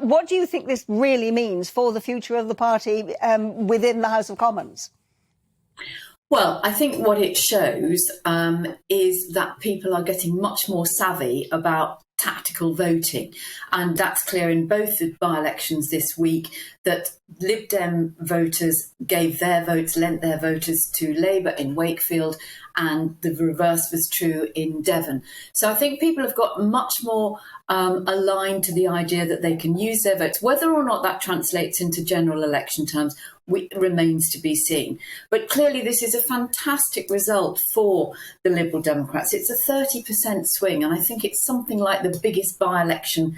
What do you think this really means for the future of the party within the House of Commons? Well, I think what it shows is that people are getting much more savvy about tactical voting. And that's clear in both the by-elections this week, that Lib Dem voters gave their votes, lent their voters to Labour in Wakefield, and the reverse was true in Devon. So I think people have got much more aligned to the idea that they can use their votes. Whether or not that translates into general election terms remains to be seen. But clearly this is a fantastic result for the Liberal Democrats. It's a 30% swing, and I think it's something like the biggest by-election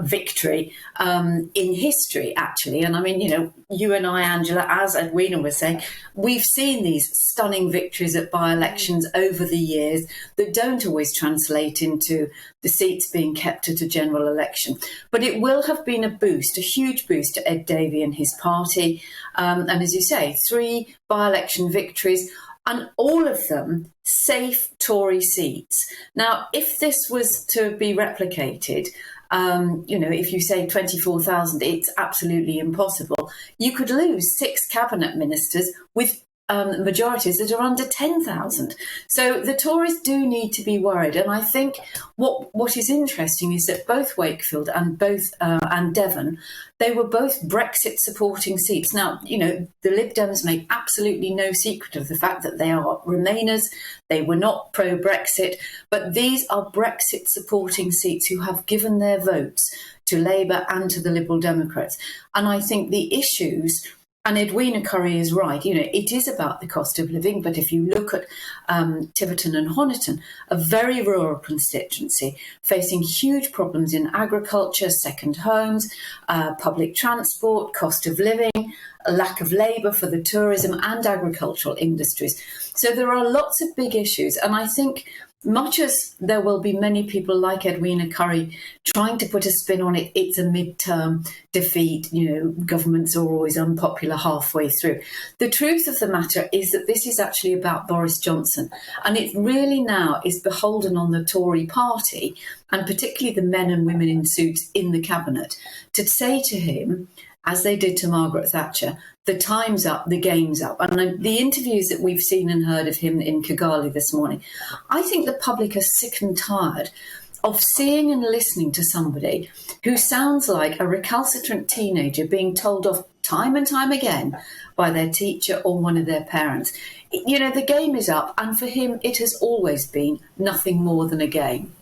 victory in history, actually. And I mean, you know, you and I, Angela, as Edwina was saying, we've seen these stunning victories at by-elections over the years that don't always translate into the seats being kept at a general election. But it will have been a boost, a huge boost to Ed Davey and his party. And as you say, 3 by-election victories, and all of them safe Tory seats. Now, if this was to be replicated, you know, if you say 24,000, it's absolutely impossible. You could lose 6 cabinet ministers with majorities that are under 10,000. So the Tories do need to be worried. And I think what is interesting is that both Wakefield and and Devon, they were both Brexit supporting seats. Now, you know, the Lib Dems make absolutely no secret of the fact that they are Remainers. They were not pro-Brexit, but these are Brexit supporting seats who have given their votes to Labour and to the Liberal Democrats. And I think the issues, and Edwina Currie is right, you know, it is about the cost of living. But if you look at Tiverton and Honiton, a very rural constituency facing huge problems in agriculture, second homes, public transport, cost of living, a lack of labour for the tourism and agricultural industries. So there are lots of big issues. And I think much as there will be many people like Edwina Currie trying to put a spin on it, it's a midterm defeat, you know, governments are always unpopular halfway through. The truth of the matter is that this is actually about Boris Johnson, and it really now is beholden on the Tory party, and particularly the men and women in suits in the cabinet, to say to him, as they did to Margaret Thatcher, the time's up, the game's up. And the interviews that we've seen and heard of him in Kigali this morning, I think the public are sick and tired of seeing and listening to somebody who sounds like a recalcitrant teenager being told off time and time again by their teacher or one of their parents. You know, the game is up, and for him, it has always been nothing more than a game.